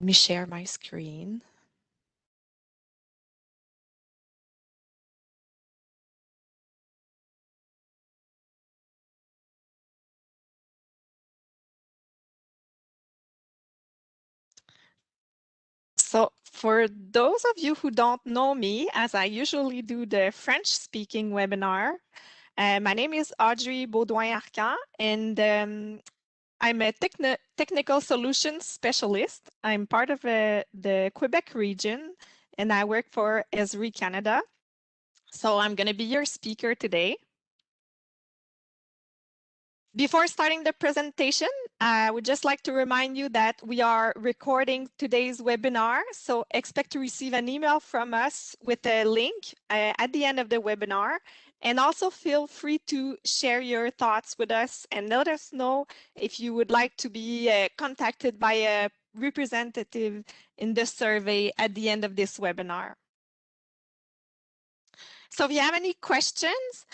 Let me share my screen. So for those of you who don't know me, as I usually do the French-speaking webinar, my name is Audrey Baudouin-Arcan, and I'm a technical solutions specialist. I'm part of the Quebec region, and I work for Esri Canada. So I'm going to be your speaker today. Before starting the presentation, I would just like to remind you that we are recording today's webinar, so expect to receive an email from us with a link at the end of the webinar. And also feel free to share your thoughts with us and let us know if you would like to be contacted by a representative in the survey at the end of this webinar. So if you have any questions,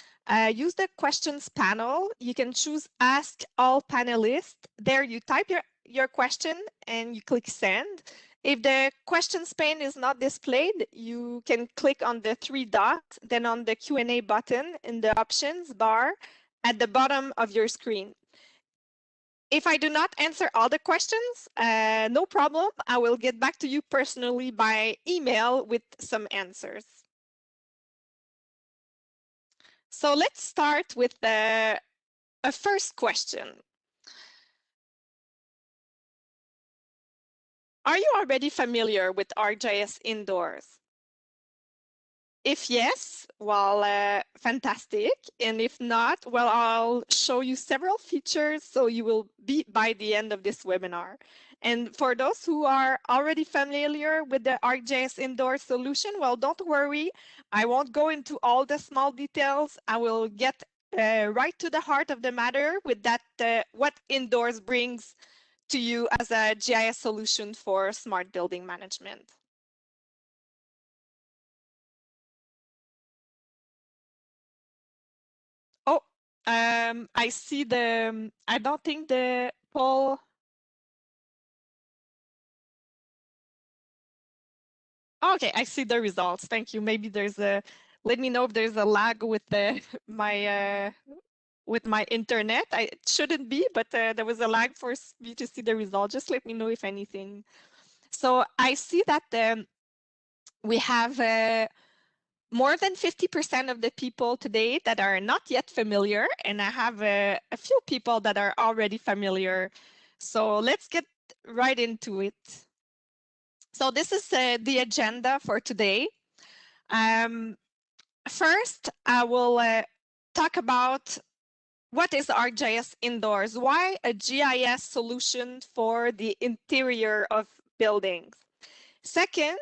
use the questions panel. You can choose Ask All Panelists. There you type your question and you click Send. If the questions pane is not displayed, you can click on the three dots, then on the Q&A button in the options bar at the bottom of your screen. If I do not answer all the questions, no problem. I will get back to you personally by email with some answers. So let's start with a first question. Are you already familiar with ArcGIS Indoors? If yes, well, fantastic. And if not, well, I'll show you several features so you will be by the end of this webinar. And for those who are already familiar with the ArcGIS Indoors solution, well, don't worry. I won't go into all the small details. I will get right to the heart of the matter with that, what Indoors brings to you as a GIS solution for smart building management. Oh, I see I don't think the poll. Okay, I see the results. Thank you. Maybe there's let me know if there's a lag with my internet. It shouldn't be, but there was a lag for me to see the result. Just let me know if anything. So I see that we have more than 50% of the people today that are not yet familiar, and I have a few people that are already familiar. So let's get right into it. So this is the agenda for today. First, I will talk about what is ArcGIS Indoors, why a GIS solution for the interior of buildings. Second,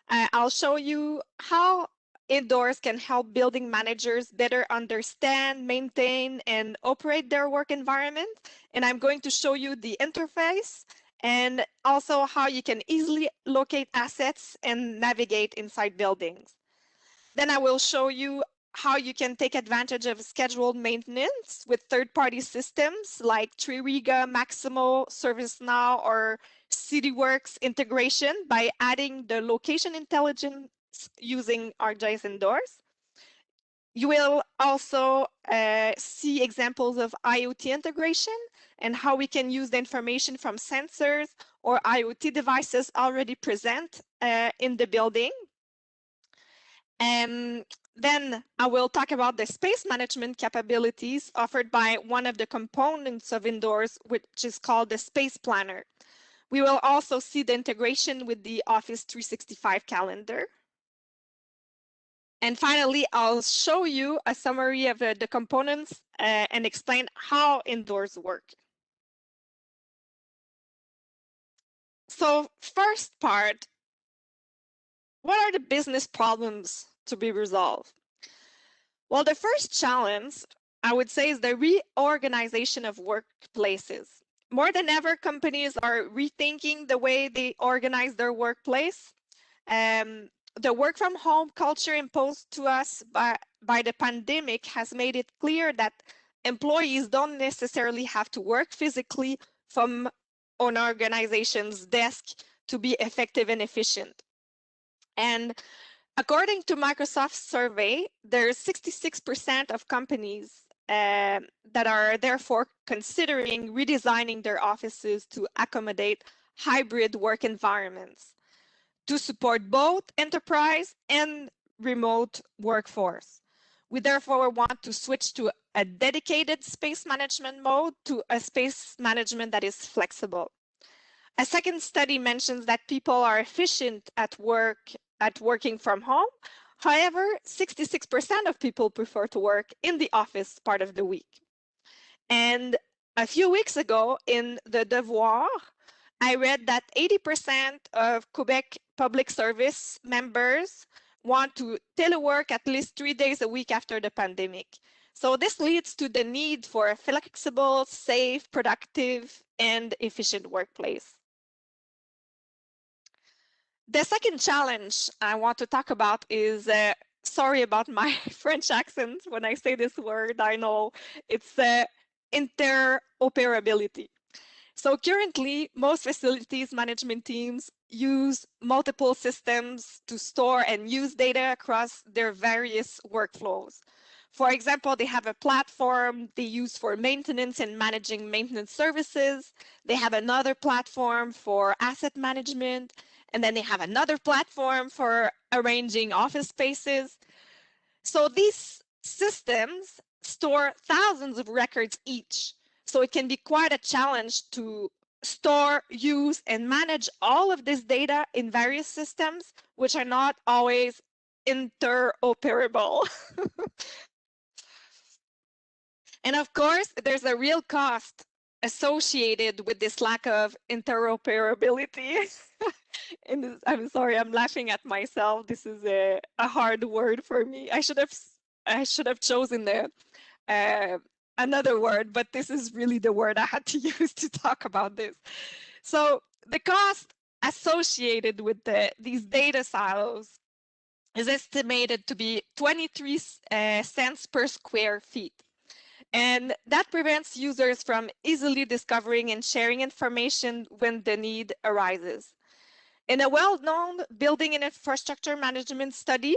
I'll show you how Indoors can help building managers better understand, maintain, and operate their work environment. And I'm going to show you the interface and also how you can easily locate assets and navigate inside buildings. Then I will show you how you can take advantage of scheduled maintenance with third-party systems like Tririga, Maximo, ServiceNow, or CityWorks integration by adding the location intelligence using ArcGIS Indoors. You will also see examples of IoT integration and how we can use the information from sensors or IoT devices already present in the building. And then I will talk about the space management capabilities offered by one of the components of Indoors, which is called the Space Planner. We will also see the integration with the Office 365 calendar. And finally, I'll show you a summary of the components and explain how Indoors work. So first part, what are the business problems to be resolved? Well, the first challenge, I would say, is the reorganization of workplaces. More than ever, companies are rethinking the way they organize their workplace. The work from home culture imposed to us by the pandemic has made it clear that employees don't necessarily have to work physically from an organization's desk to be effective and efficient. And according to Microsoft's survey, there's 66% of companies that are therefore considering redesigning their offices to accommodate hybrid work environments to support both enterprise and remote workforce. We therefore want to switch to a dedicated space management mode to a space management that is flexible. A second study mentions that people are efficient at working from home. However, 66% of people prefer to work in the office part of the week. And a few weeks ago in the Devoir, I read that 80% of Quebec public service members want to telework at least 3 days a week after the pandemic. So this leads to the need for a flexible, safe, productive, and efficient workplace. The second challenge I want to talk about is, sorry about my French accent when I say this word, I know it's interoperability. So currently, most facilities management teams use multiple systems to store and use data across their various workflows. For example, they have a platform they use for maintenance and managing maintenance services. They have another platform for asset management, and then they have another platform for arranging office spaces. So these systems store thousands of records each. So it can be quite a challenge to store, use, and manage all of this data in various systems, which are not always interoperable. And of course, there's a real cost associated with this lack of interoperability. And I'm sorry, I'm laughing at myself. This is a hard word for me. I should have chosen another word, but this is really the word I had to use to talk about this. So the cost associated with these data silos is estimated to be 23 cents per square feet. And that prevents users from easily discovering and sharing information when the need arises. In a well-known building and infrastructure management study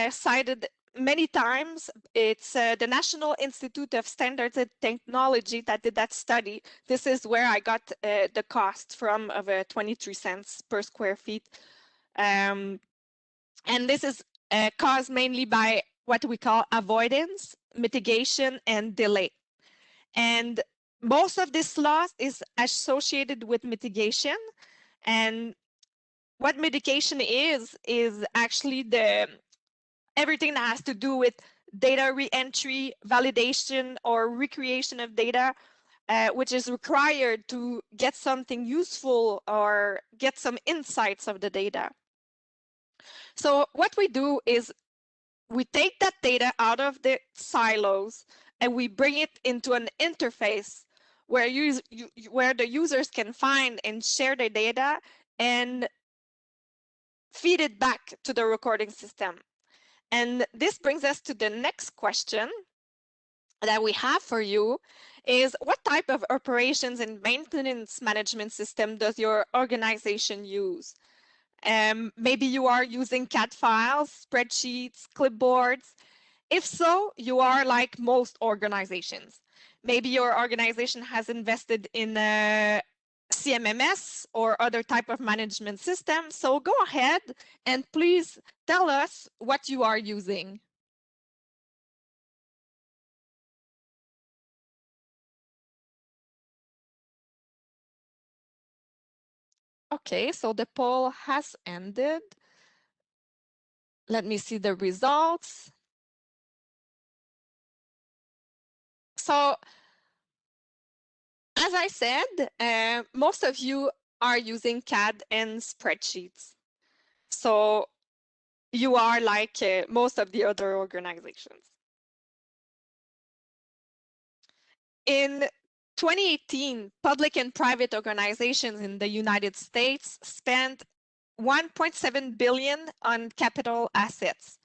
cited many times, it's the National Institute of Standards and Technology that did that study. This is where I got the cost from of 23 cents per square feet. And this is caused mainly by what we call avoidance, mitigation, and delay. And most of this loss is associated with mitigation. And what mitigation is actually everything that has to do with data re-entry, validation, or recreation of data, which is required to get something useful or get some insights of the data. So what we do is we take that data out of the silos and we bring it into an interface where where the users can find and share their data and feed it back to the recording system. And this brings us to the next question that we have for you is, what type of operations and maintenance management system does your organization use? Maybe you are using CAD files, spreadsheets, clipboards. If so, you are like most organizations. Maybe your organization has invested in a CMMS or other type of management system. So go ahead and please tell us what you are using. Okay, so the poll has ended. Let me see the results. So, as I said, most of you are using CAD and spreadsheets. So you are like most of the other organizations. In 2018, public and private organizations in the United States spent 1.7 billion on capital assets.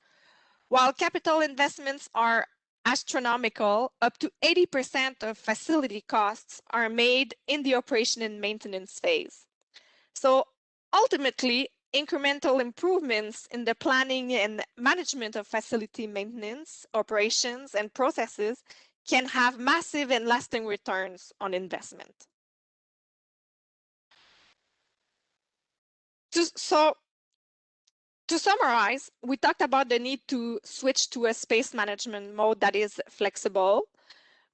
While capital investments are astronomical, up to 80% of facility costs are made in the operation and maintenance phase. So Ultimately, incremental improvements in the planning and management of facility maintenance, operations, and processes can have massive and lasting returns on investment. So, to summarize, we talked about the need to switch to a space management mode that is flexible.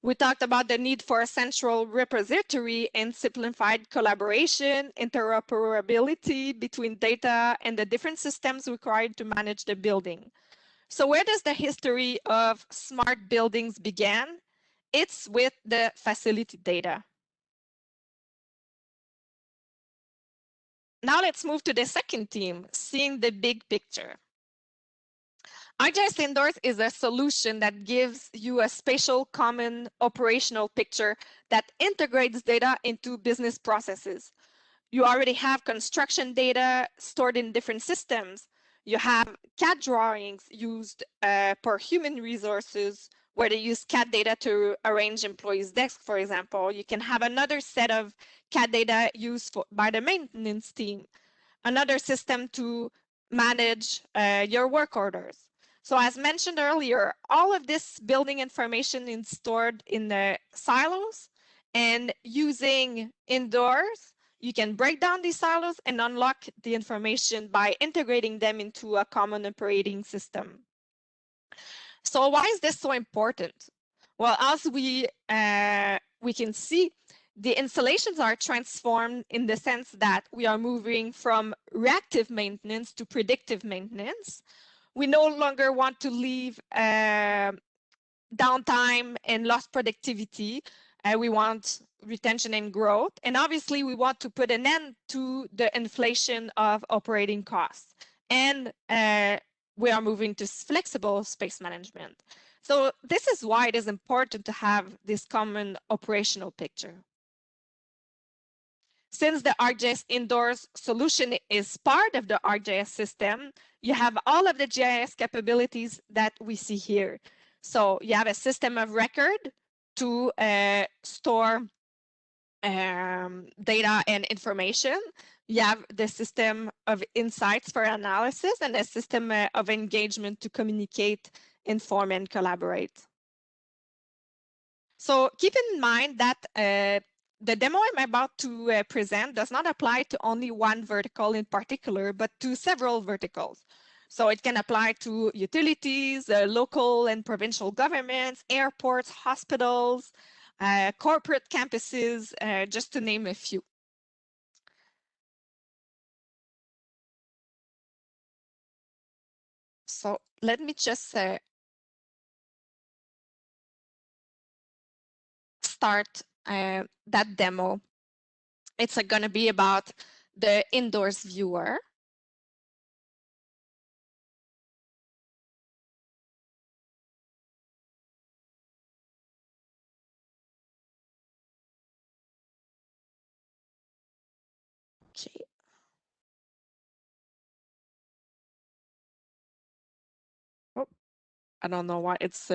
We talked about the need for a central repository and simplified collaboration, interoperability between data and the different systems required to manage the building. So where does the history of smart buildings begin? It's with the facility data. Now let's move to the second theme, seeing the big picture. ArcGIS Indoors is a solution that gives you a spatial common operational picture that integrates data into business processes. You already have construction data stored in different systems. You have CAD drawings used for human resources, where they use CAD data to arrange employees' desks, for example. You can have another set of CAD data used by the maintenance team, another system to manage your work orders. So as mentioned earlier, all of this building information is stored in the silos, and using Indoors, you can break down these silos and unlock the information by integrating them into a common operating system. So why is this so important? Well, as we can see, the installations are transformed in the sense that we are moving from reactive maintenance to predictive maintenance. We no longer want to leave downtime and lost productivity. We want retention and growth. And obviously, we want to put an end to the inflation of operating costs. And we are moving to flexible space management. So this is why it is important to have this common operational picture. Since the ArcGIS Indoors solution is part of the ArcGIS system, you have all of the GIS capabilities that we see here. So you have a system of record to store data and information. You have the system of insights for analysis and a system of engagement to communicate, inform, and collaborate. So keep in mind that the demo I'm about to present does not apply to only one vertical in particular, but to several verticals. So it can apply to utilities, local and provincial governments, airports, hospitals, corporate campuses, just to name a few. So let me just start that demo. It's going to be about the Indoors viewer. Okay. Oh, I don't know why it's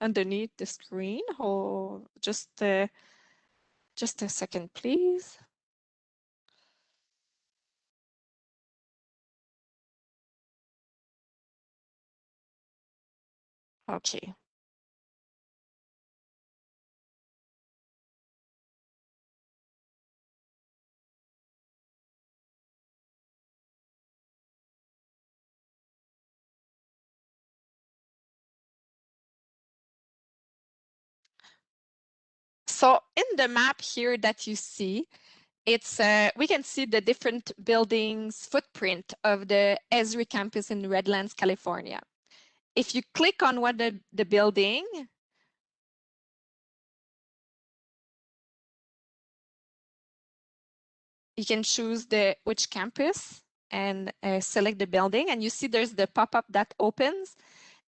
underneath the screen. Oh, just a second, please. Okay. So in the map here that you see, it's we can see the different buildings footprint of the Esri campus in Redlands, California. If you click on one of the building, you can choose which campus and select the building, and you see there's the pop-up that opens,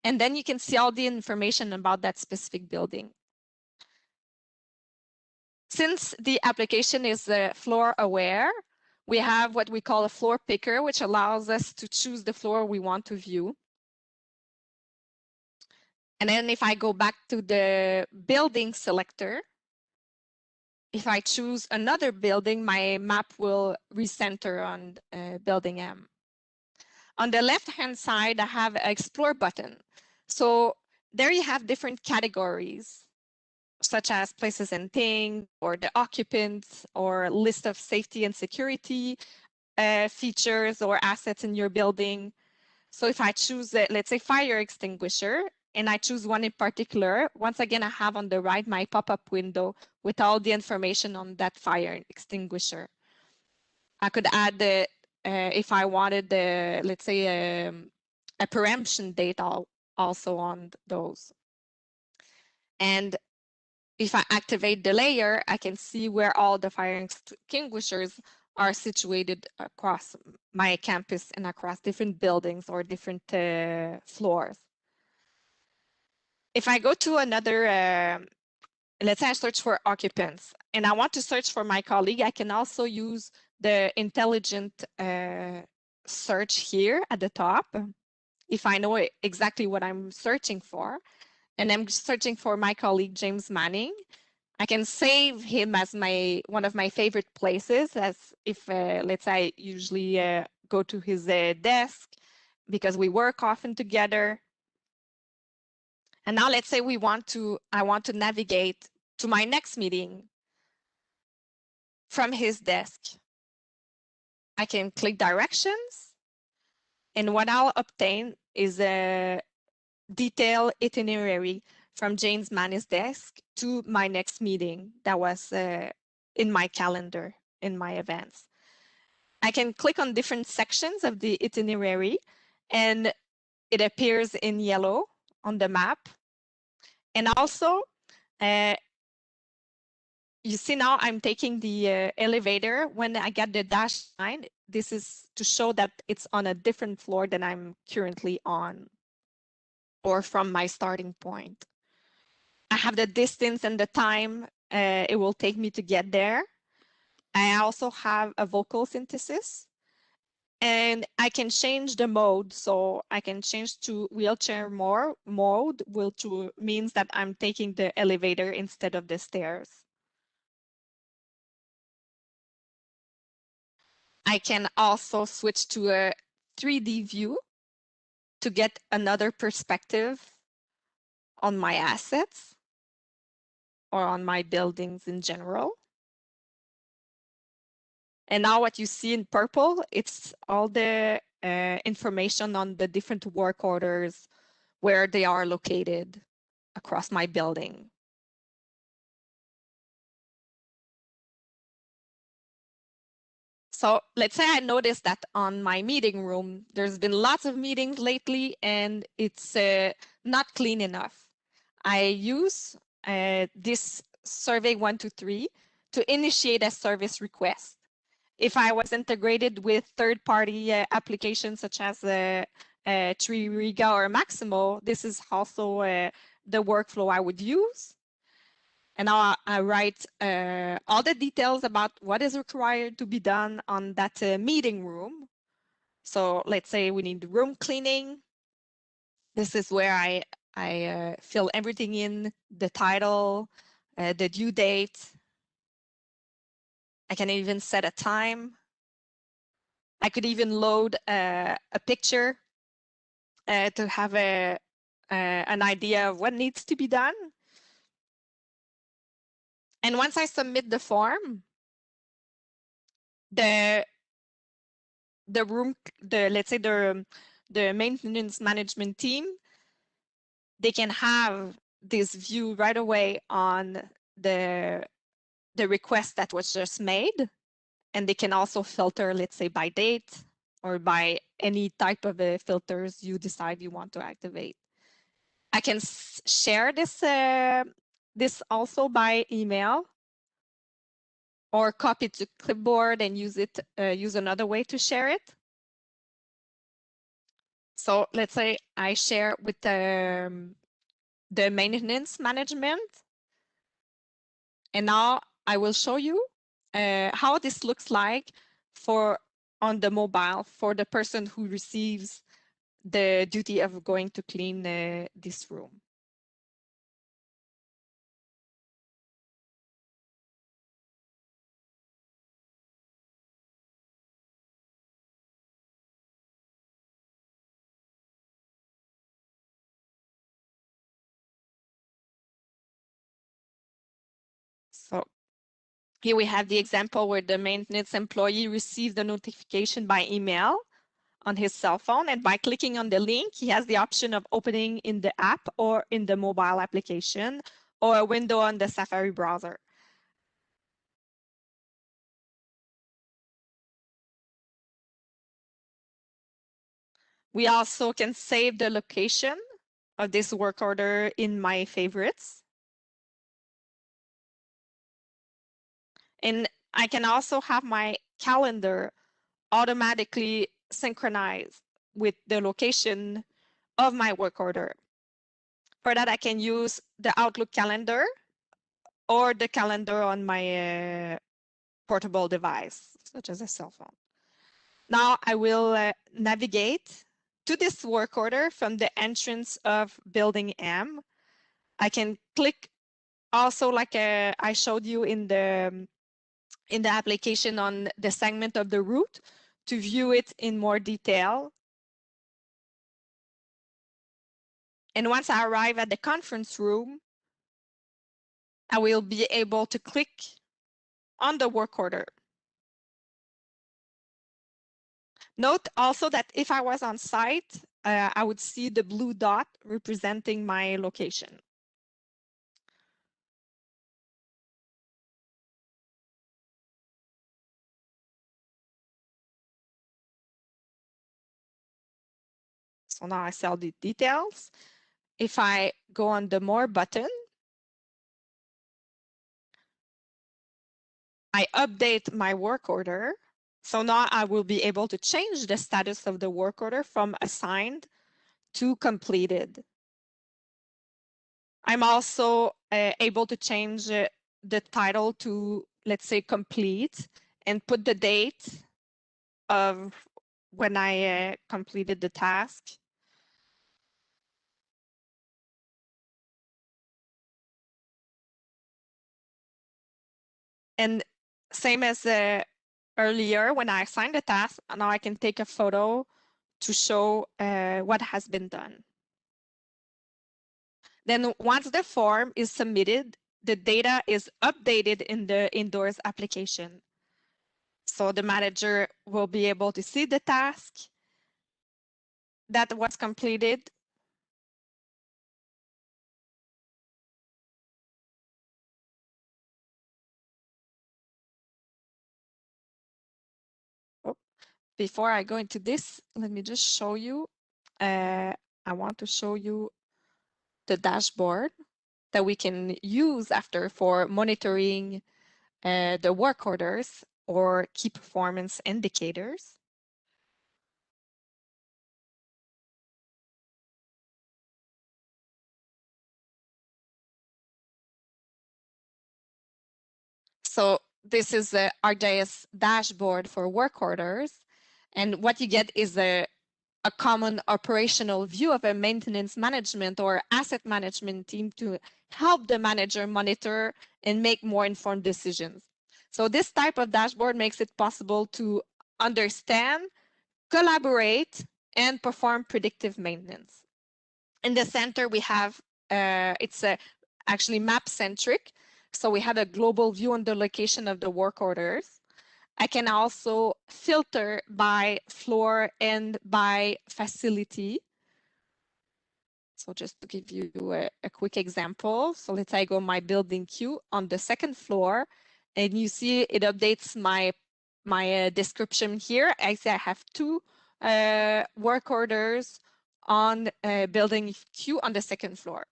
and then you can see all the information about that specific building. Since the application is floor aware, we have what we call a floor picker, which allows us to choose the floor we want to view. And then if I go back to the building selector, If I choose another building, my map will recenter on building M. On the left-hand side, I have an Explore button. So there you have different categories, such as places and things, or the occupants, or list of safety and security features or assets in your building. So if I choose, let's say, fire extinguisher, and I choose one in particular, once again, I have on the right my pop-up window with all the information on that fire extinguisher. I could add the, if I wanted the, let's say, a preemption date also on those. And if I activate the layer, I can see where all the fire extinguishers are situated across my campus and across different buildings or different floors. If I go to another, let's say I search for occupants and I want to search for my colleague, I can also use the intelligent search here at the top. If I know exactly what I'm searching for, and I'm searching for my colleague, James Manning, I can save him as one of my favorite places, as if, let's say, I usually go to his desk because we work often together. And now let's say I want to navigate to my next meeting from his desk. I can click directions, and what I'll obtain is a detailed itinerary from James Manning's desk to my next meeting that was in my calendar, in my events. I can click on different sections of the itinerary and it appears in yellow on the map. And also, you see now I'm taking the elevator. When I get the dash line, this is to show that it's on a different floor than I'm currently on or from my starting point. I have the distance and the time it will take me to get there. I also have a vocal synthesis and I can change the mode. So I can change to wheelchair mode, which means that I'm taking the elevator instead of the stairs. I can also switch to a 3D view to get another perspective on my assets or on my buildings in general. And now what you see in purple, it's all the information on the different work orders, where they are located across my building. So let's say I noticed that on my meeting room, there's been lots of meetings lately and it's not clean enough. I use this survey 123 to initiate a service request. If I was integrated with third-party applications such as Tririga or Maximo, this is also the workflow I would use. And now I write all the details about what is required to be done on that meeting room. So let's say we need room cleaning. This is where I fill everything in, the title, the due date. I can even set a time. I could even load a picture to have an idea of what needs to be done. And once I submit the form, the let's say the maintenance management team, they can have this view right away on the request that was just made. And they can also filter, let's say, by date or by any type of filters you decide you want to activate. I can share this also by email or copy to clipboard and use another way to share it. So let's say I share with the maintenance management. And now I will show you how this looks like on the mobile for the person who receives the duty of going to clean this room. Here we have the example where the maintenance employee received a notification by email on his cell phone, and by clicking on the link, he has the option of opening in the app or in the mobile application or a window on the Safari browser. We also can save the location of this work order in my favorites. And I can also have my calendar automatically synchronized with the location of my work order. For that, I can use the Outlook calendar or the calendar on my portable device, such as a cell phone. Now I will navigate to this work order from the entrance of building M. I can click also, like I showed you in the application, on the segment of the route to view it in more detail. And once I arrive at the conference room, I will be able to click on the work order. Note also that if I was on site, I would see the blue dot representing my location. So now I see all the details. If I go on the More button, I update my work order. So now I will be able to change the status of the work order from assigned to completed. I'm also able to change the title to, let's say, complete, and put the date of when I completed the task. And same as earlier, when I assigned the task, now I can take a photo to show what has been done. Then once the form is submitted, the data is updated in the Indoors application. So the manager will be able to see the task that was completed. Oh, before I go into this, let me just show you. I want to show you the dashboard that we can use after for monitoring the work orders or key performance indicators. So this is the ArcGIS dashboard for work orders. And what you get is a common operational view of a maintenance management or asset management team to help the manager monitor and make more informed decisions. So this type of dashboard makes it possible to understand, collaborate, and perform predictive maintenance. In the center, we have, it's actually map-centric. So we have a global view on the location of the work orders. I can also filter by floor and by facility. So just to give you a quick example. So let's say I go my building queue on the second floor, and you see it updates my description here. I say I have two work orders on building queue on the second floor.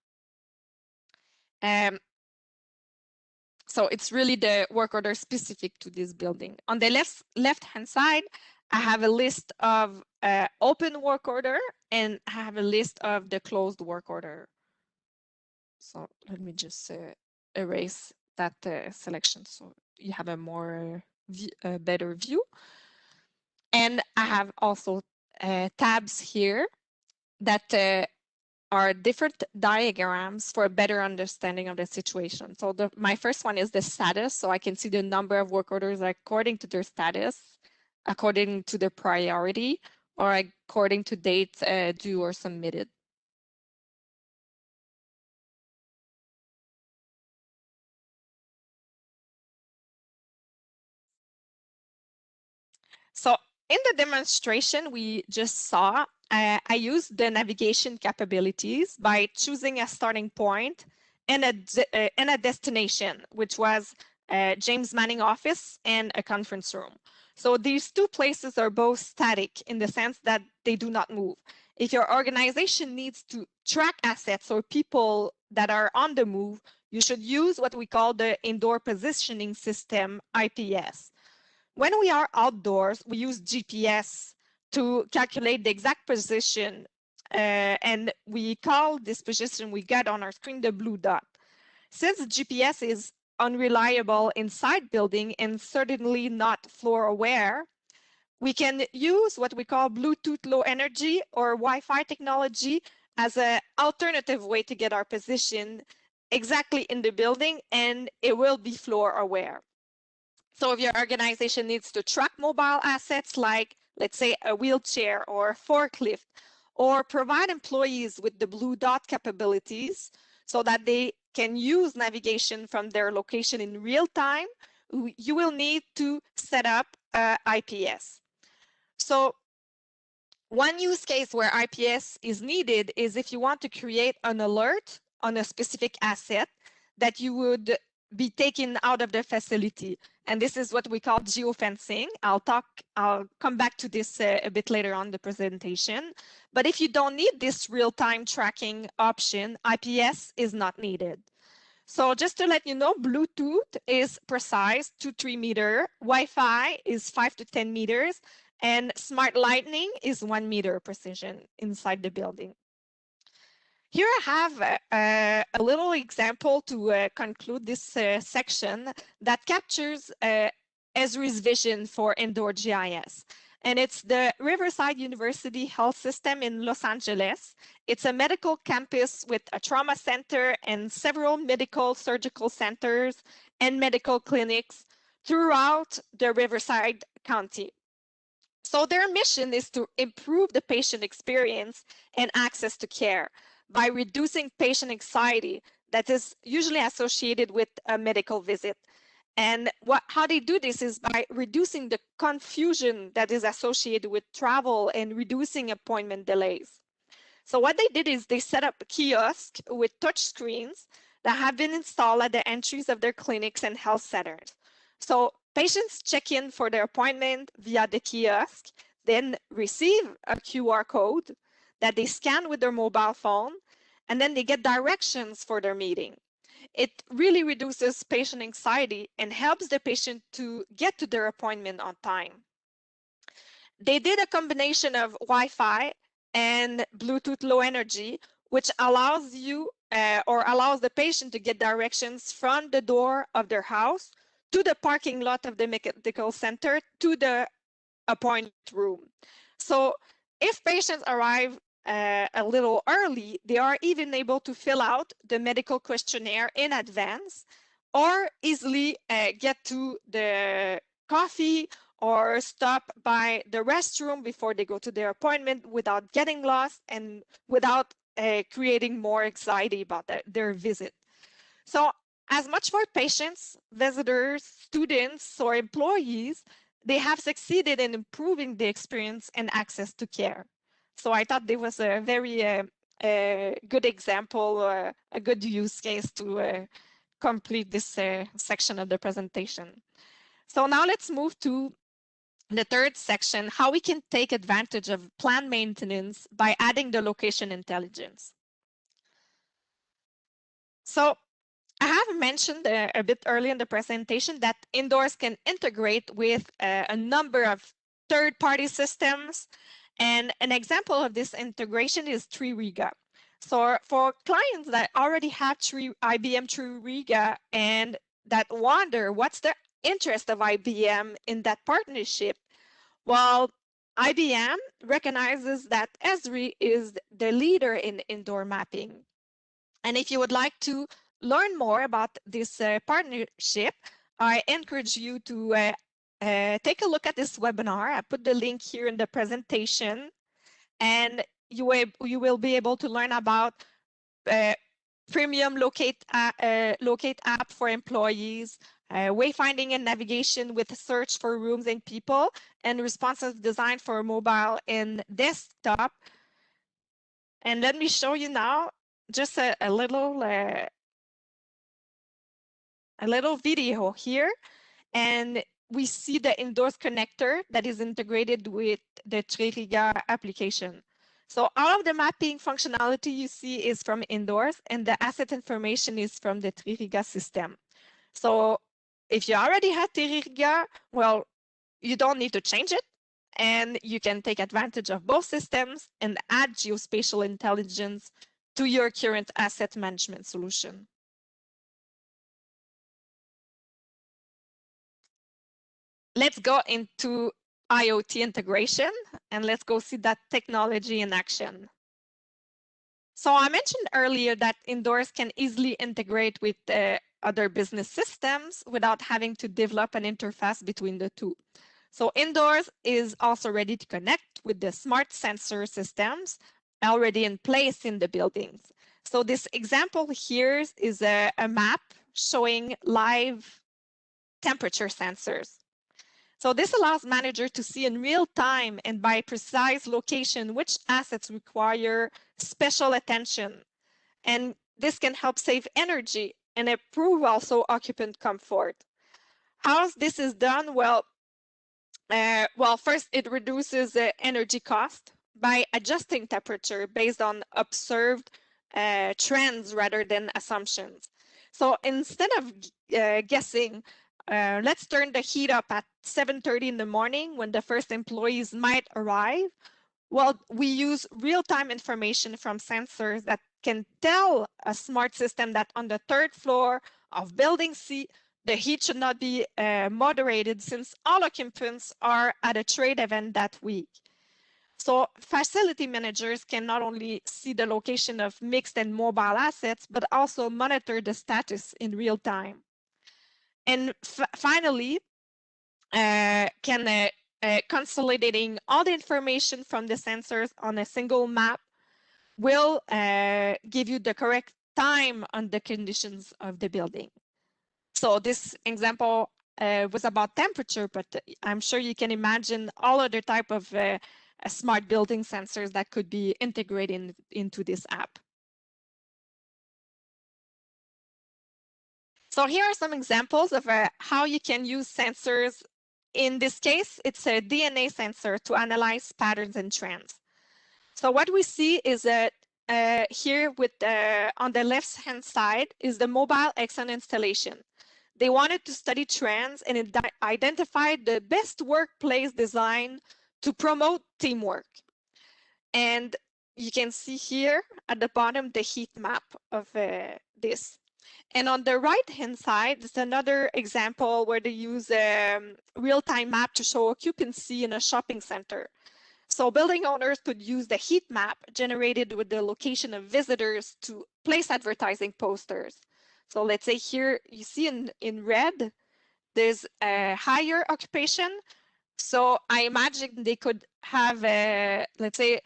So it's really the work order specific to this building. On the left-hand side, I have a list of open work order, and I have a list of the closed work order. So let me just erase that selection so you have a more better view. And I have also tabs here that are different diagrams for a better understanding of the situation. So my first one is the status. So I can see the number of work orders according to their status, according to their priority, or according to date due or submitted. So in the demonstration we just saw, I used the navigation capabilities by choosing a starting point and a destination, which was James Manning office and a conference room. So these two places are both static in the sense that they do not move. If your organization needs to track assets or people that are on the move, you should use what we call the indoor positioning system, IPS. When we are outdoors, we use GPS to calculate the exact position, and we call this position we get on our screen the blue dot. Since GPS is unreliable inside building and certainly not floor aware, we can use what we call Bluetooth low energy or Wi-Fi technology as an alternative way to get our position exactly in the building, and it will be floor aware. So if your organization needs to track mobile assets like, let's say, a wheelchair or a forklift, or provide employees with the blue dot capabilities so that they can use navigation from their location in real time, you will need to set up IPS. So one use case where IPS is needed is if you want to create an alert on a specific asset that you would be taken out of the facility. And this is what we call geofencing. I'll come back to this a bit later on the presentation. But if you don't need this real-time tracking option, IPS is not needed. So just to let you know, Bluetooth is precise 2-3 meter, Wi-Fi is 5 to 10 meters, and smart lighting is 1 meter precision inside the building. Here I have a little example to conclude this section that captures Esri's vision for indoor GIS. And it's the Riverside University Health System in Los Angeles. It's a medical campus with a trauma center and several medical surgical centers and medical clinics throughout the Riverside County. So their mission is to improve the patient experience and access to care by reducing patient anxiety that is usually associated with a medical visit. And how they do this is by reducing the confusion that is associated with travel and reducing appointment delays. So what they did is they set up a kiosk with touch screens that have been installed at the entries of their clinics and health centers. So patients check in for their appointment via the kiosk, then receive a QR code that they scan with their mobile phone, and then they get directions for their meeting. It really reduces patient anxiety and helps the patient to get to their appointment on time. They did a combination of Wi-Fi and Bluetooth low energy, which allows you or allows the patient to get directions from the door of their house to the parking lot of the medical center to the appointment room. So if patients arrive a little early, they are even able to fill out the medical questionnaire in advance or easily get to the coffee or stop by the restroom before they go to their appointment without getting lost and without creating more anxiety about their visit. So as much for patients, visitors, students, or employees, they have succeeded in improving the experience and access to care. So I thought there was a very good example, a good use case to complete this section of the presentation. So now let's move to the third section, how we can take advantage of planned maintenance by adding the location intelligence. So I have mentioned a bit early in the presentation that indoors can integrate with a number of third-party systems. And an example of this integration is TreeRiga. So for clients that already have IBM TreeRiga and that wonder what's the interest of IBM in that partnership, well, IBM recognizes that Esri is the leader in indoor mapping. And if you would like to learn more about this partnership, I encourage you to take a look at this webinar. I put the link here in the presentation, and you will be able to learn about premium locate app for employees, wayfinding and navigation with search for rooms and people, and responsive design for mobile and desktop. And let me show you now just a little video here. And we see the indoors connector that is integrated with the Tririga application. So all of the mapping functionality you see is from indoors, and the asset information is from the Tririga system. So if you already had Tririga, well, you don't need to change it, and you can take advantage of both systems and add geospatial intelligence to your current asset management solution. Let's go into IoT integration, and let's go see that technology in action. So I mentioned earlier that indoors can easily integrate with other business systems without having to develop an interface between the two. So indoors is also ready to connect with the smart sensor systems already in place in the buildings. So this example here is a map showing live temperature sensors. So this allows managers to see in real time and by precise location which assets require special attention. And this can help save energy and improve also occupant comfort. How this is done? Well, first it reduces the energy cost by adjusting temperature based on observed trends rather than assumptions. So instead of guessing, let's turn the heat up at 7:30 in the morning when the first employees might arrive. Well, we use real-time information from sensors that can tell a smart system that on the third floor of building C, the heat should not be moderated since all occupants are at a trade event that week. So facility managers can not only see the location of mixed and mobile assets, but also monitor the status in real time. And finally, consolidating all the information from the sensors on a single map will give you the correct time on the conditions of the building. So this example was about temperature, but I'm sure you can imagine all other type of smart building sensors that could be integrated into this app. So here are some examples of how you can use sensors. In this case, it's a DNA sensor to analyze patterns and trends. So what we see is that here with on the left-hand side is the mobile Exxon installation. They wanted to study trends and identify the best workplace design to promote teamwork. And you can see here at the bottom the heat map of this. And on the right-hand side is another example where they use a real-time map to show occupancy in a shopping center. So building owners could use the heat map generated with the location of visitors to place advertising posters. So let's say here you see in red, there's a higher occupation. So I imagine they could have, let's say,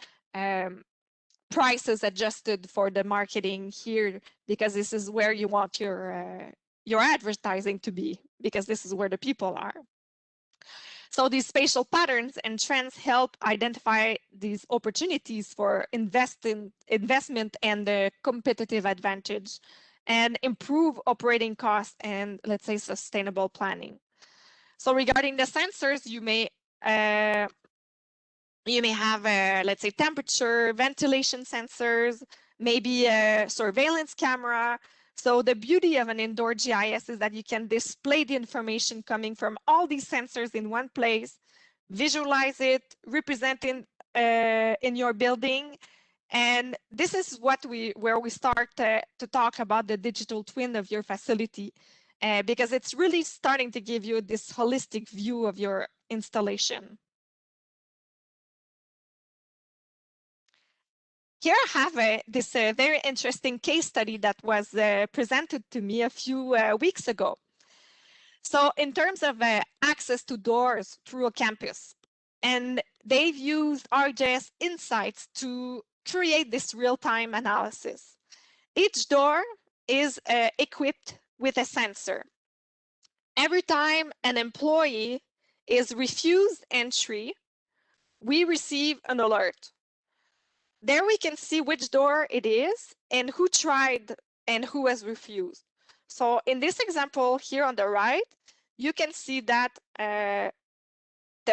prices adjusted for the marketing here, because this is where you want your advertising to be, because this is where the people are. So these spatial patterns and trends help identify these opportunities for investment and the competitive advantage, and improve operating costs and, let's say, sustainable planning. So regarding the sensors, you may have, let's say, temperature, ventilation sensors, maybe a surveillance camera. So the beauty of an indoor GIS is that you can display the information coming from all these sensors in one place, visualize it, represent it in your building. And this is where we start to talk about the digital twin of your facility, because it's really starting to give you this holistic view of your installation. Here I have this very interesting case study that was presented to me a few weeks ago. So in terms of access to doors through a campus, and they've used ArcGIS insights to create this real-time analysis. Each door is equipped with a sensor. Every time an employee is refused entry, we receive an alert. There we can see which door it is and who tried and who has refused. So in this example here on the right, you can see that there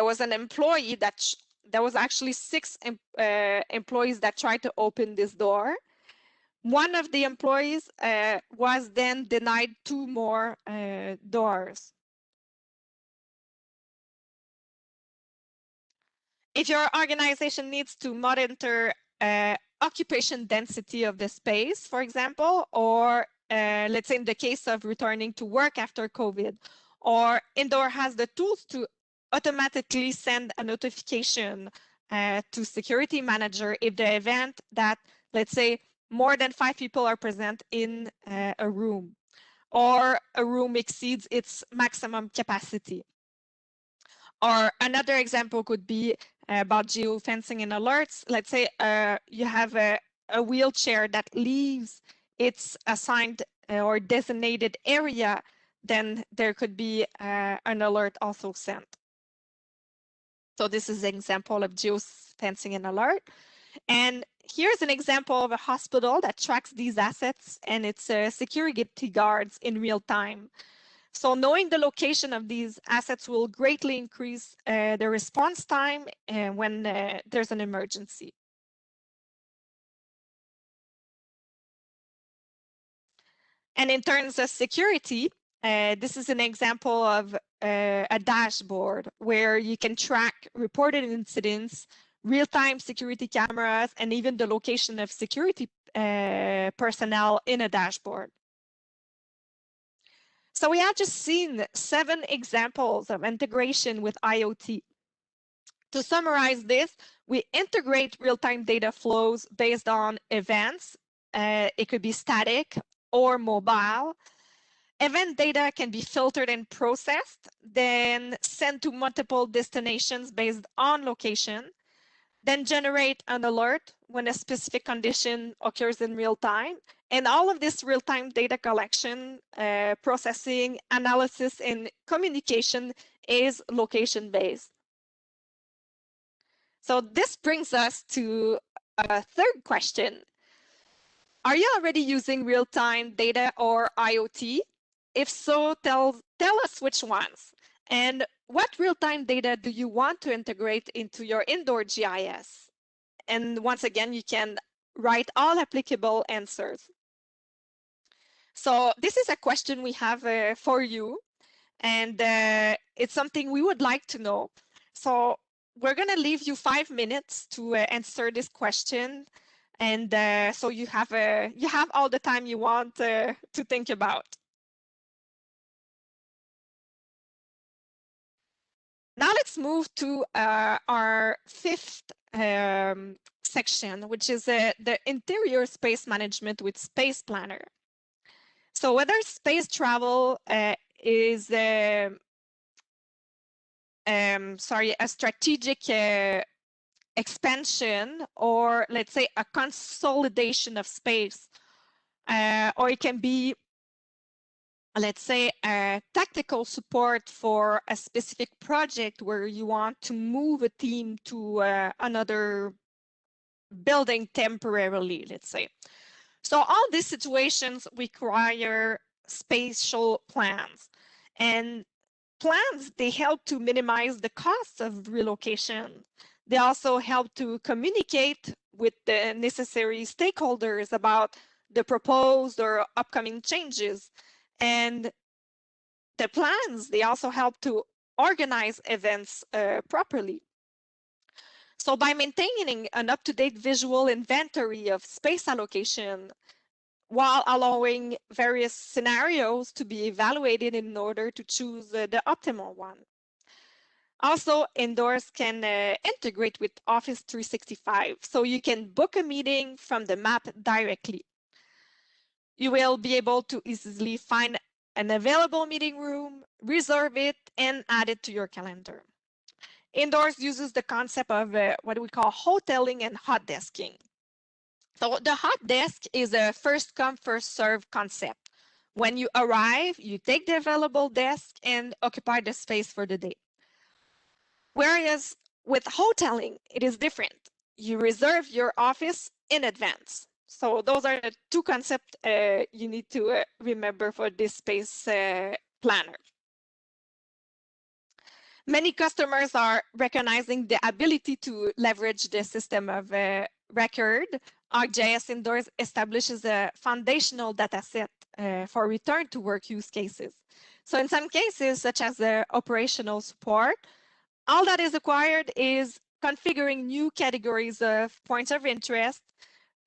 was an employee there was actually 6 employees that tried to open this door. One of the employees was then denied 2 more doors. If your organization needs to monitor occupation density of the space, for example, or let's say in the case of returning to work after COVID, or indoor has the tools to automatically send a notification to security manager if the event that, let's say, more than 5 people are present in a room, or a room exceeds its maximum capacity. Or another example could be about geofencing and alerts. Let's say you have a wheelchair that leaves its assigned or designated area, then there could be an alert also sent. So this is an example of geofencing and alert. And here's an example of a hospital that tracks these assets and its security guards in real time. So knowing the location of these assets will greatly increase the response time when there's an emergency. And in terms of security, this is an example of a dashboard where you can track reported incidents, real-time security cameras, and even the location of security personnel in a dashboard. So we have just seen 7 examples of integration with IoT. To summarize this, we integrate real-time data flows based on events. It could be static or mobile. Event data can be filtered and processed, then sent to multiple destinations based on location, then generate an alert when a specific condition occurs in real time. And all of this real-time data collection, processing, analysis, and communication is location-based. So this brings us to a third question. Are you already using real-time data or IoT? If so, tell us which ones. And what real-time data do you want to integrate into your indoor GIS? And once again, you can write all applicable answers. So this is a question we have for you, and it's something we would like to know. So we're going to leave you 5 minutes to answer this question, and so you have all the time you want to think about. Now let's move to our 5th section, which is the interior space management with Space Planner. So whether space travel is a strategic expansion, or let's say a consolidation of space, or it can be, let's say, a tactical support for a specific project where you want to move a team to another building temporarily, let's say. So all these situations require spatial plans, and plans, they help to minimize the costs of relocation. They also help to communicate with the necessary stakeholders about the proposed or upcoming changes. And the plans, they also help to organize events properly. So by maintaining an up-to-date visual inventory of space allocation, while allowing various scenarios to be evaluated in order to choose the optimal one. Also, indoors can integrate with Office 365, so you can book a meeting from the map directly. You will be able to easily find an available meeting room, reserve it, and add it to your calendar. Indoors uses the concept of what we call hoteling and hot desking. So the hot desk is a first come, first serve concept. When you arrive, you take the available desk and occupy the space for the day. Whereas with hoteling, it is different. You reserve your office in advance. So those are the two concepts you need to remember for this space planner. Many customers are recognizing the ability to leverage the system of record. ArcGIS Indoors establishes a foundational data set for return to work use cases. So in some cases, such as the operational support, all that is required is configuring new categories of points of interest,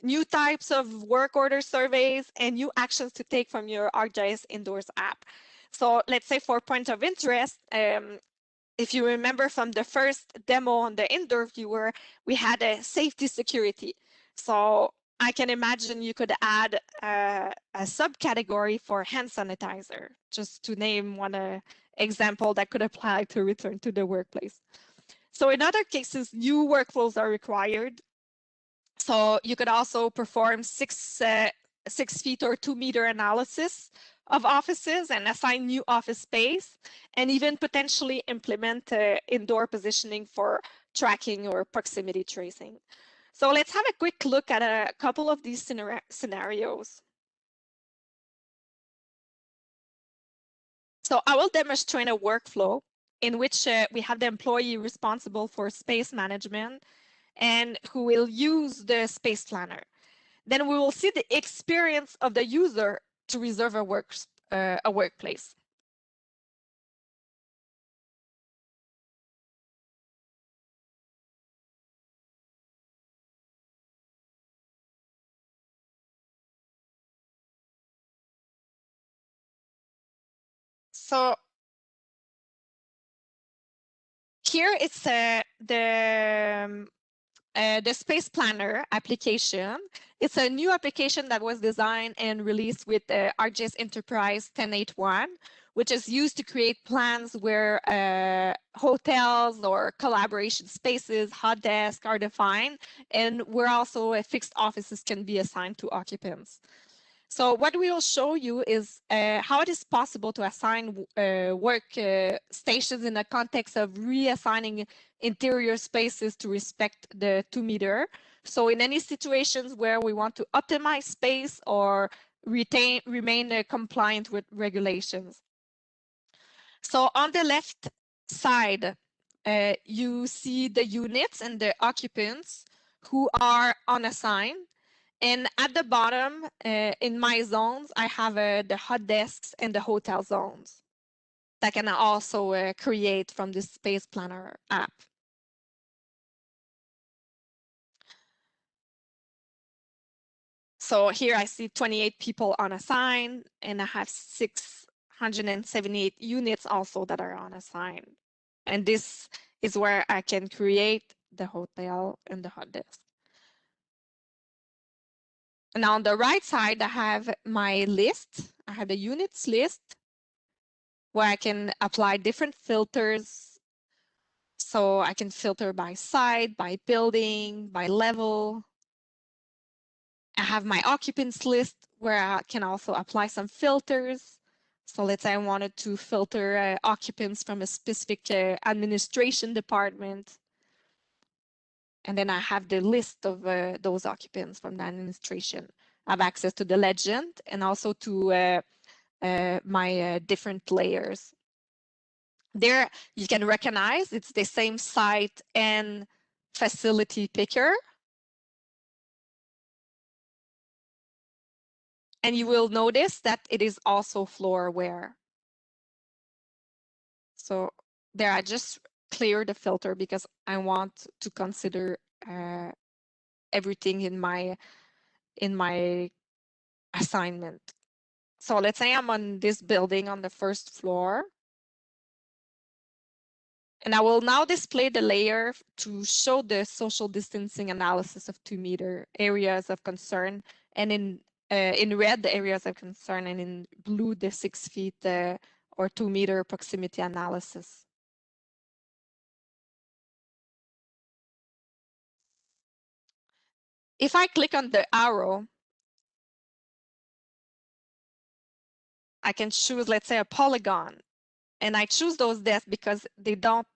new types of work order surveys, and new actions to take from your ArcGIS Indoors app. So let's say for point of interest, if you remember from the first demo on the indoor viewer, we had a safety security. So I can imagine you could add a subcategory for hand sanitizer, just to name one example that could apply to return to the workplace. So in other cases, new workflows are required. So you could also perform 6 feet or 2 meter analysis of offices and assign new office space, and even potentially implement indoor positioning for tracking or proximity tracing. So let's have a quick look at a couple of these scenarios. So I will demonstrate a workflow in which we have the employee responsible for space management and who will use the space planner. Then we will see the experience of the user to reserve a workplace. So here it's the Space Planner application. It's a new application that was designed and released with the ArcGIS Enterprise 10.8.1, which is used to create plans where hotels or collaboration spaces, hot desks are defined, and where also fixed offices can be assigned to occupants. So what we will show you is how it is possible to assign work stations in the context of reassigning interior spaces to respect the 2 meter. So in any situations where we want to optimize space or remain compliant with regulations. So on the left side, you see the units and the occupants who are unassigned. And at the bottom, in my zones, I have the hot desks and the hotel zones that can also create from this Space Planner app. So here I see 28 people unassigned, and I have 678 units also that are unassigned. And this is where I can create the hotel and the hot desk. And on the right side, I have my list. I have the units list where I can apply different filters. So I can filter by site, by building, by level. I have my occupants list where I can also apply some filters. So let's say I wanted to filter occupants from a specific administration department. And then I have the list of those occupants from the administration. I have access to the legend and also to my different layers. There you can recognize it's the same site and facility picker. And you will notice that it is also floor aware. So there I just clear the filter because I want to consider everything in my assignment. So let's say I'm on this building on the first floor. And I will now display the layer to show the social distancing analysis of 2 meter areas of concern, and in red the areas of concern, and in blue the 6 feet or 2 meter proximity analysis. If I click on the arrow, I can choose, let's say, a polygon. And I choose those desks because they don't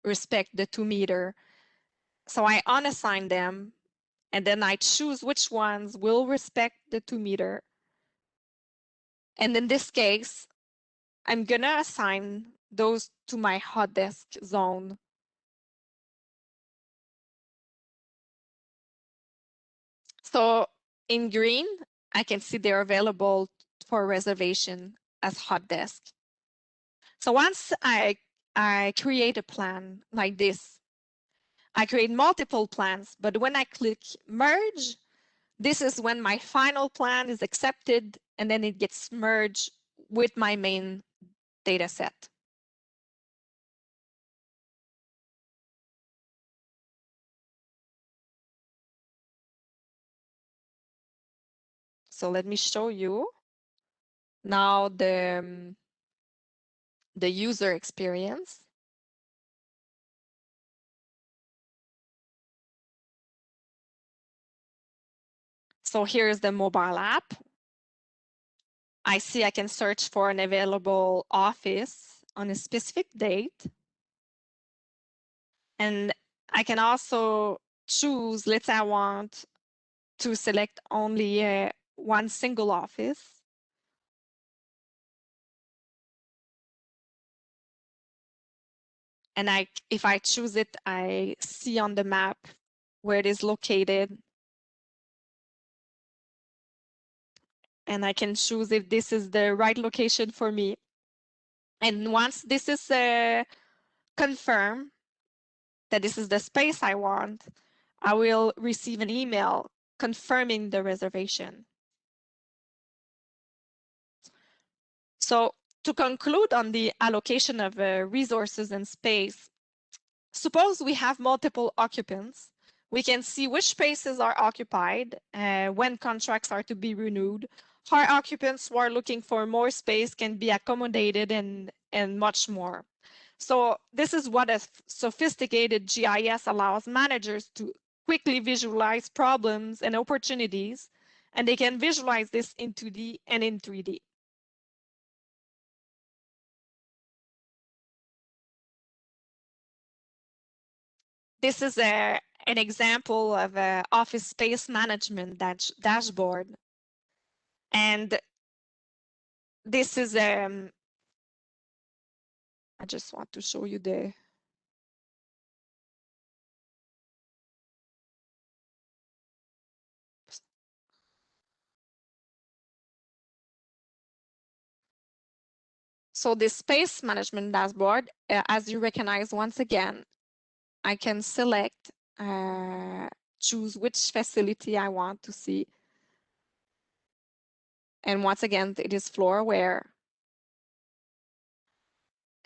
respect the 2 meter. So I unassign them, and then I choose which ones will respect the 2 meter. And in this case, I'm gonna assign those to my hot desk zone. So in green, I can see they're available for reservation as hot desk. So once I create a plan like this, I create multiple plans, but when I click merge, this is when my final plan is accepted, and then it gets merged with my main data set. So let me show you now the user experience. So here's the mobile app. I see I can search for an available office on a specific date. And I can also choose, let's say I want to select only one single office. And if I choose it, I see on the map where it is located. And I can choose if this is the right location for me. And once this is confirmed that this is the space I want, I will receive an email confirming the reservation. So to conclude on the allocation of resources and space, suppose we have multiple occupants. We can see which spaces are occupied, when contracts are to be renewed, how occupants who are looking for more space can be accommodated, and much more. So this is what a sophisticated GIS allows managers to quickly visualize problems and opportunities, and they can visualize this in 2D and in 3D. This is an example of an office space management dashboard. And this is, I just want to show you so this space management dashboard, as you recognize, once again, I can select, choose which facility I want to see. And once again, it is floor aware.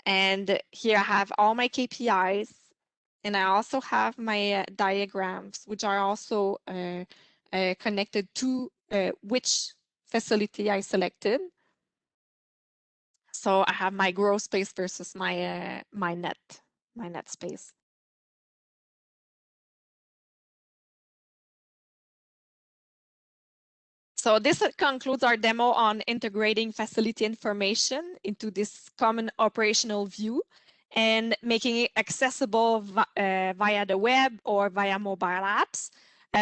And here I have all my KPIs, and I also have my diagrams, which are also connected to which facility I selected. So I have my gross space versus my net space. So this concludes our demo on integrating facility information into this common operational view and making it accessible via the web or via mobile apps.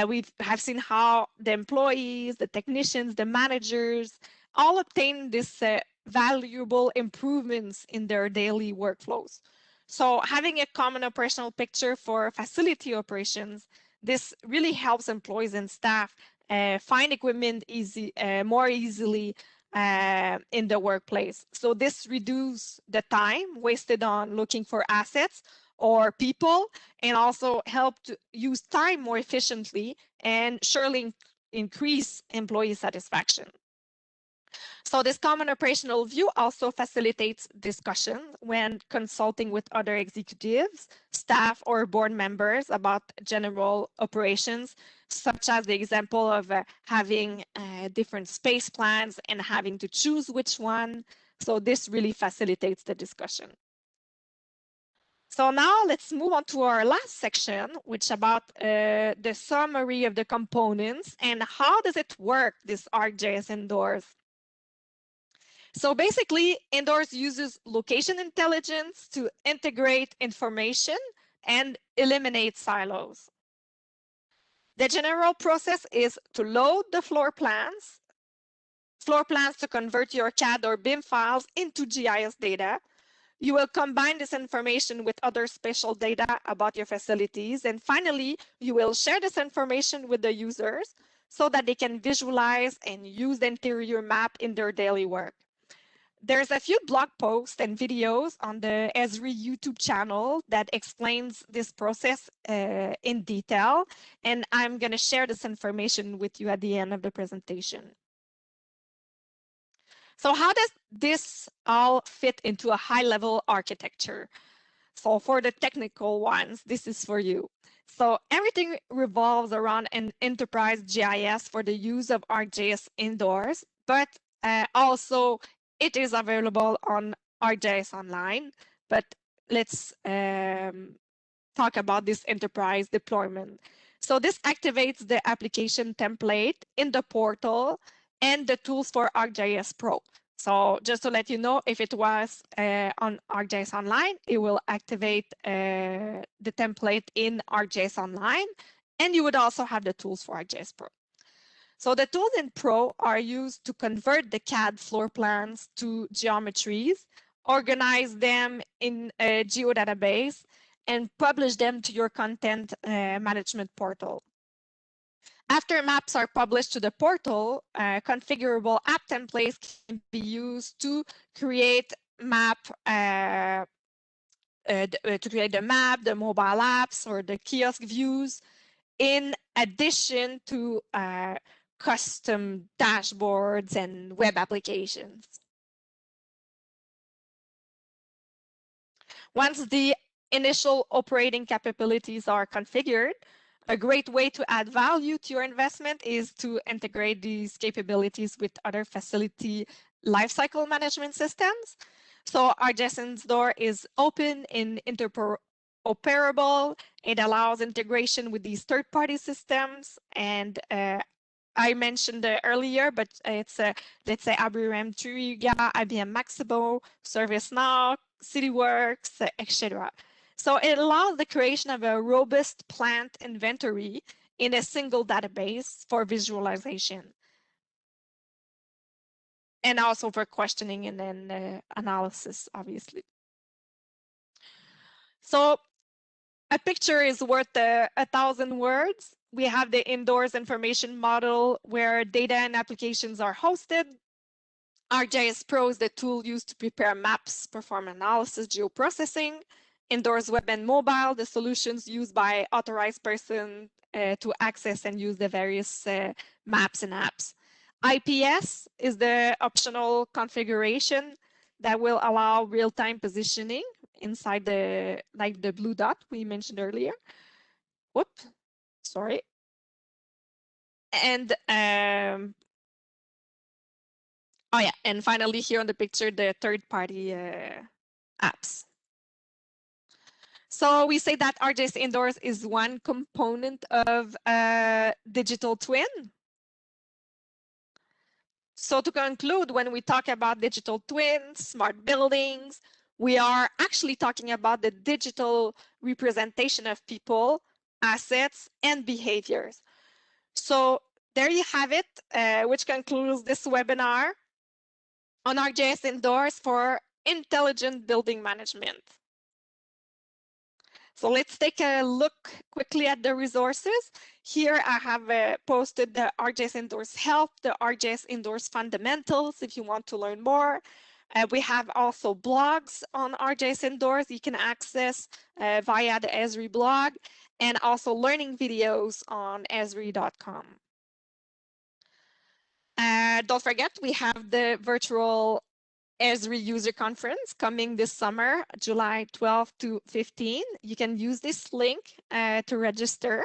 We have seen how the employees, the technicians, the managers all obtain this valuable improvements in their daily workflows. So having a common operational picture for facility operations, this really helps employees and staff find equipment more easily in the workplace. So this reduces the time wasted on looking for assets or people, and also help to use time more efficiently and surely increase employee satisfaction. So this common operational view also facilitates discussion when consulting with other executives, staff, or board members about general operations, such as the example of having different space plans and having to choose which one. So this really facilitates the discussion. So now let's move on to our last section, which about the summary of the components and how does it work, this ArcGIS indoors. So basically, Indoors uses location intelligence to integrate information and eliminate silos. The general process is to load the floor plans to convert your CAD or BIM files into GIS data. You will combine this information with other spatial data about your facilities. And finally, you will share this information with the users so that they can visualize and use the interior map in their daily work. There's a few blog posts and videos on the Esri YouTube channel that explains this process in detail. And I'm going to share this information with you at the end of the presentation. So how does this all fit into a high-level architecture? So for the technical ones, this is for you. So everything revolves around an enterprise GIS for the use of ArcGIS Indoors, but also it is available on ArcGIS Online. But let's talk about this enterprise deployment. So this activates the application template in the portal and the tools for ArcGIS Pro. So just to let you know, if it was on ArcGIS Online, it will activate the template in ArcGIS Online, and you would also have the tools for ArcGIS Pro. So the tools in Pro are used to convert the CAD floor plans to geometries, organize them in a geodatabase, and publish them to your content management portal. After maps are published to the portal, configurable app templates can be used to create map to create the map, the mobile apps, or the kiosk views, in addition to custom dashboards and web applications. Once the initial operating capabilities are configured, a great way to add value to your investment is to integrate these capabilities with other facility lifecycle management systems. So ArcGIS Indoors is open and interoperable. It allows integration with these third-party systems, and I mentioned earlier, but it's let's say IBM Triga, IBM Maximo, ServiceNow, CityWorks, etc. So it allows the creation of a robust plant inventory in a single database for visualization, and also for questioning and then analysis, obviously. So a picture is worth 1,000 words. We have the Indoors information model where data and applications are hosted. ArcGIS Pro is the tool used to prepare maps, perform analysis, geoprocessing. Indoors web and mobile, the solutions used by authorized person to access and use the various maps and apps. IPS is the optional configuration that will allow real-time positioning inside the, like the blue dot we mentioned earlier. Whoop, sorry. And oh yeah, and finally here on the picture, the third-party apps. So we say that ArcGIS Indoors is one component of a digital twin. So to conclude, when we talk about digital twins, smart buildings, we are actually talking about the digital representation of people, assets, and behaviors. So there you have it, which concludes this webinar on ArcGIS Indoors for intelligent building management. So let's take a look quickly at the resources. Here I have posted the ArcGIS Indoors Help, the ArcGIS Indoors Fundamentals, if you want to learn more. We have also blogs on ArcGIS Indoors you can access via the Esri blog, and also learning videos on esri.com. Don't forget, we have the virtual Esri User Conference coming this summer, July 12 to 15. You can use this link to register.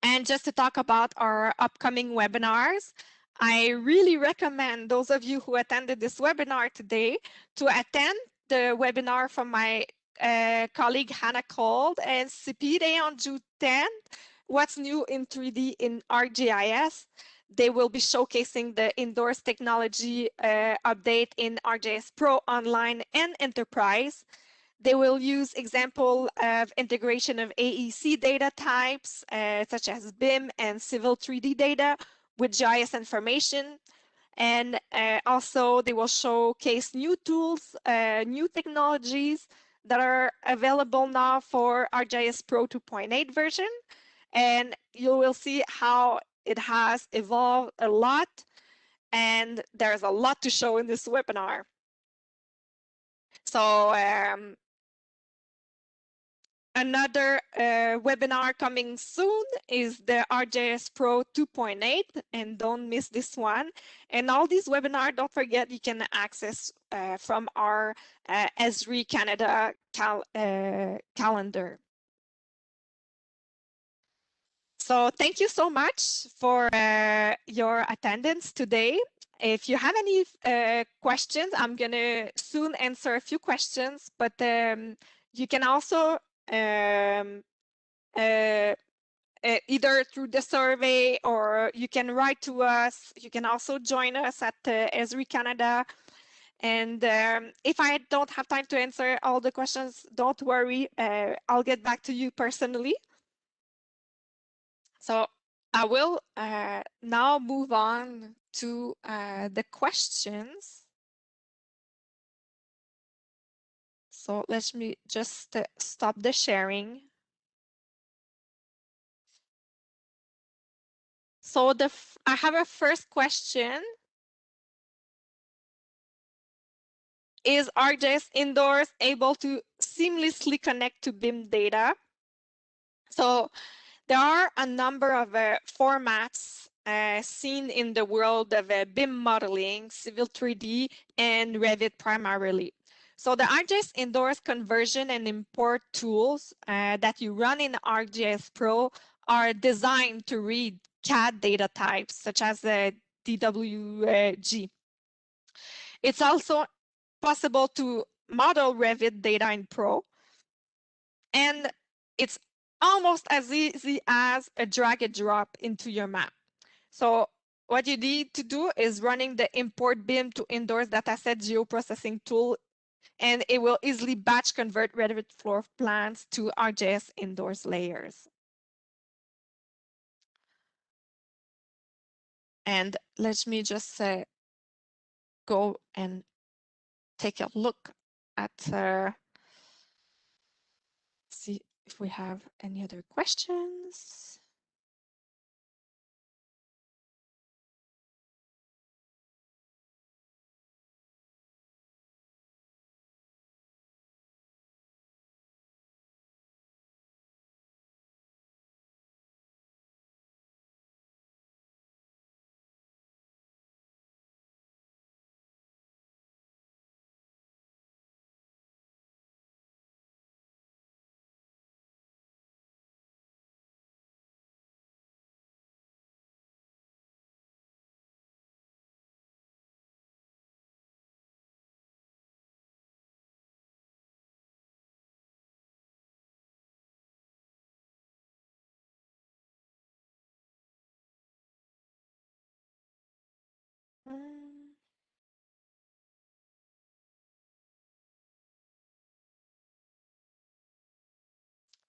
And just to talk about our upcoming webinars, I really recommend those of you who attended this webinar today to attend the webinar from my colleague Hannah Cold and CP Day on June 10th, What's New in 3D in ArcGIS. They will be showcasing the indoors technology update in ArcGIS Pro Online and Enterprise. They will use example of integration of AEC data types, such as BIM and Civil 3D data with GIS information. And also they will showcase new tools, new technologies that are available now for ArcGIS Pro 2.8 version. And you will see how it has evolved a lot. And there's a lot to show in this webinar. So another webinar coming soon is the ArcGIS Pro 2.8, and don't miss this one. And all these webinars, don't forget, you can access from our Esri Canada calendar. So thank you so much for your attendance today. If you have any questions, I'm going to soon answer a few questions, but you can also either through the survey or you can write to us. You can also join us at Esri Canada. And if I don't have time to answer all the questions, don't worry. I'll get back to you personally. So I will now move on to the questions. So let me just stop the sharing. So I have a first question. Is ArcGIS Indoors able to seamlessly connect to BIM data? So there are a number of formats seen in the world of BIM modeling, Civil 3D, and Revit primarily. So the ArcGIS Indoors conversion and import tools that you run in ArcGIS Pro are designed to read CAD data types, such as DWG. It's also possible to model Revit data in Pro, and it's almost as easy as a drag and drop into your map. So what you need to do is running the import BIM to Indoors dataset geoprocessing tool, and it will easily batch convert Revit floor plans to ArcGIS Indoors layers. And let me just go and take a look at see if we have any other questions.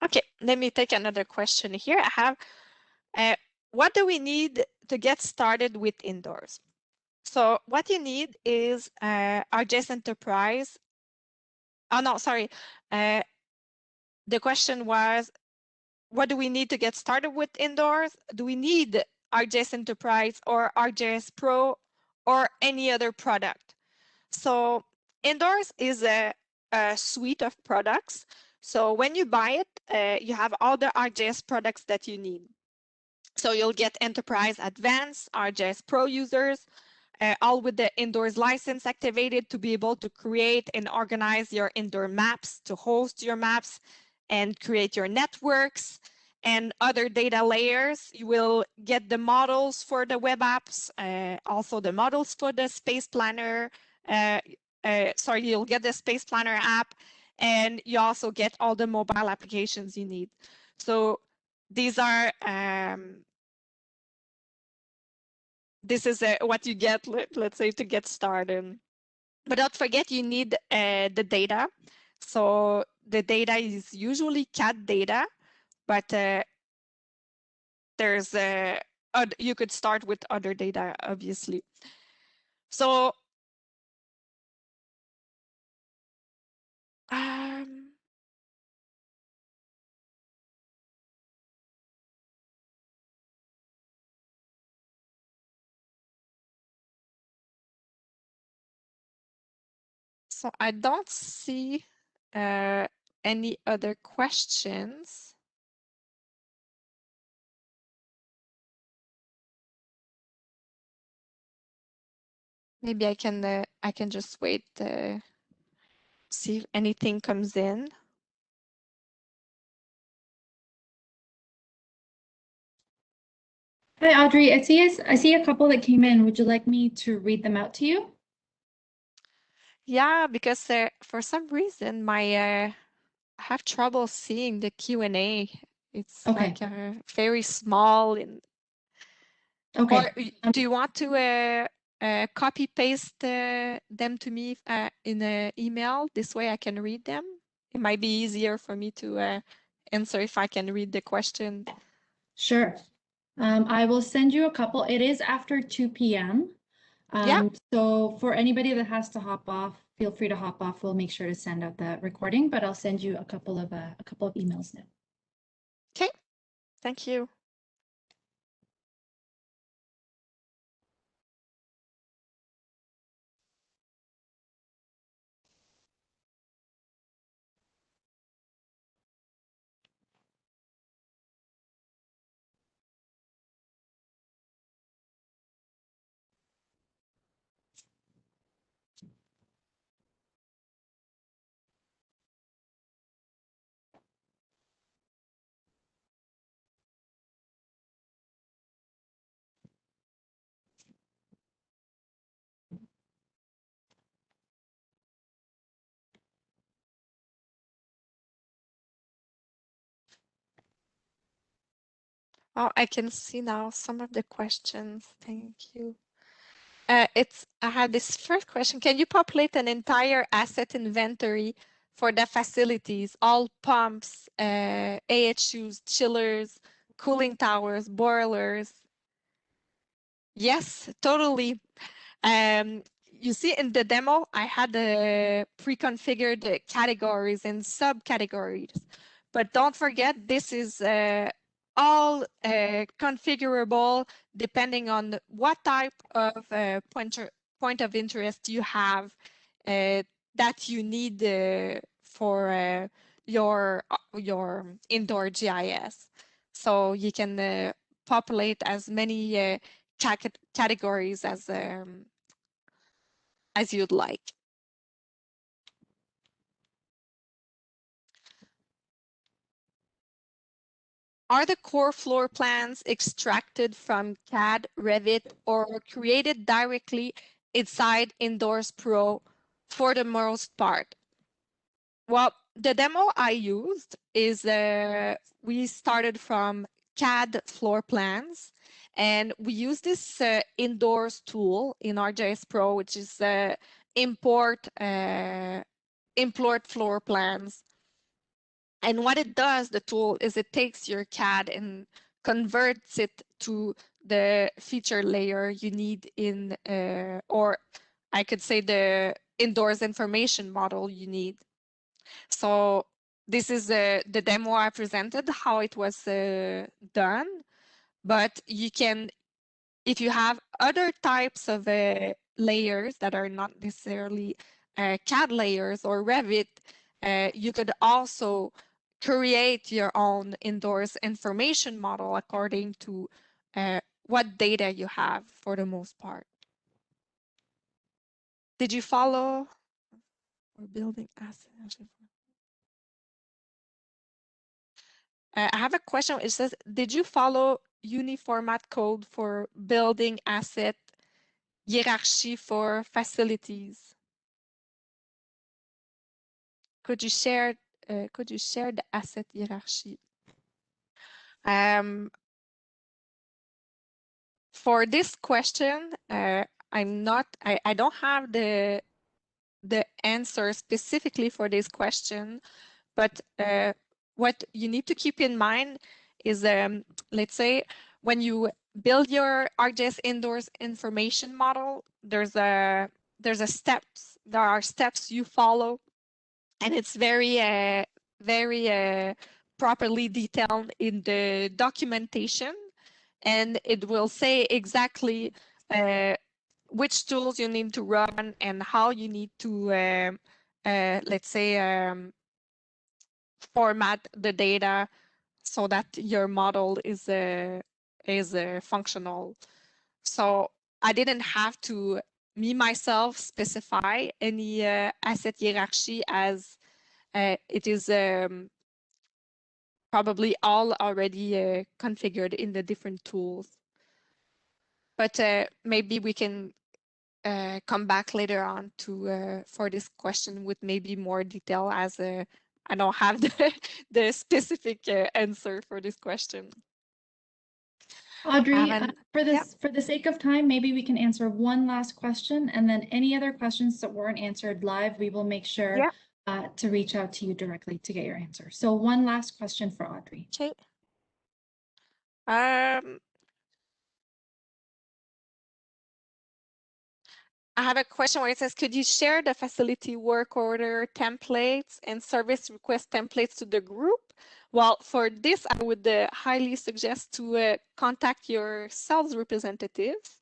Okay, let me take another question here. I have, what do we need to get started with Indoors? So what you need is ArcGIS Enterprise. Oh, no, sorry. The question was, what do we need to get started with Indoors? Do we need ArcGIS Enterprise or ArcGIS Pro or any other product? So Indoors is a suite of products. So when you buy it, you have all the ArcGIS products that you need. So you'll get Enterprise Advanced, ArcGIS Pro users, all with the Indoors license activated to be able to create and organize your indoor maps, to host your maps and create your networks and other data layers. You will get the models for the web apps, also the models for the Space Planner. Sorry, you'll get the Space Planner app, and you also get all the mobile applications you need. So these are this is what you get, let's say, to get started. But don't forget, you need the data. So the data is usually CAD data, but there's you could start with other data, obviously. So so I don't see any other questions. Maybe I can just wait, see if anything comes in. Hi, Audrey. I see a couple that came in. Would you like me to read them out to you? Yeah, because for some reason my I have trouble seeing the Q&A. It's Okay. like very small. Or Okay. do you want to copy paste them to me in an email? This way I can read them. It might be easier for me to answer if I can read the question. Sure. I will send you a couple. It is after 2 p.m. Yeah. So for anybody that has to hop off, feel free to hop off. We'll make sure to send out the recording, but I'll send you a couple of emails now. Okay. Thank you. Oh, I can see now some of the questions. Thank you. I had this first question. Can you populate an entire asset inventory for the facilities, all pumps, AHUs, chillers, cooling towers, boilers? Yes, totally. Um, you see in the demo, I had the pre-configured categories and subcategories, but don't forget this is all configurable depending on what type of point of interest you have uh, that you need for your indoor GIS. So you can populate as many categories as you'd like. Are the core floor plans extracted from CAD, Revit, or created directly inside Indoors Pro for the most part? Well, the demo I used is we started from CAD floor plans, and we use this Indoors tool in ArcGIS Pro, which is import floor plans. And what it does, the tool, is it takes your CAD and converts it to the feature layer you need in, or I could say the Indoors information model you need. So this is the demo I presented, how it was done. But you can, if you have other types of layers that are not necessarily CAD layers or Revit, you could also create your own Indoors information model according to what data you have for the most part. Did you follow? Or building assets? I have a question. It says, did you follow uniformat code for building asset hierarchy for facilities? Could you share the asset hierarchy? for this question, I don't have the answer specifically for this question, but what you need to keep in mind is, let's say, when you build your ArcGIS indoors information model, there are steps you follow, and it's very properly detailed in the documentation, and it will say exactly which tools you need to run and how you need to, let's say, format the data so that your model is functional. So I didn't have to, me myself, specify any asset hierarchy, as it is probably all already configured in the different tools. But maybe we can come back later on to for this question with maybe more detail, as I don't have the specific answer for this question. Audrey, for yeah. the sake of time, maybe we can answer one last question, and then any other questions that weren't answered live, we will make sure Yeah. to reach out to you directly to get your answer. So one last question for Audrey. Okay. I have a question where it says, could you share the facility work order templates and service request templates to the group? Well, for this, I would highly suggest to contact your sales representatives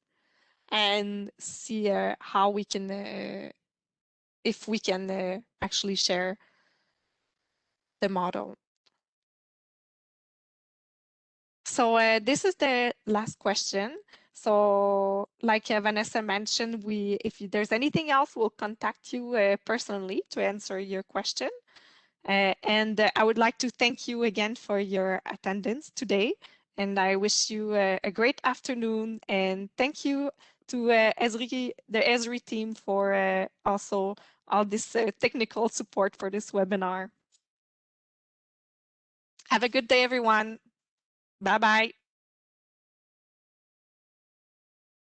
and see how we can, if we can actually share the model. So this is the last question. So like Vanessa mentioned, if there's anything else, we'll contact you personally to answer your question. And I would like to thank you again for your attendance today. And I wish you a great afternoon. And thank you to the Esri team for also all this technical support for this webinar. Have a good day, everyone. Bye-bye.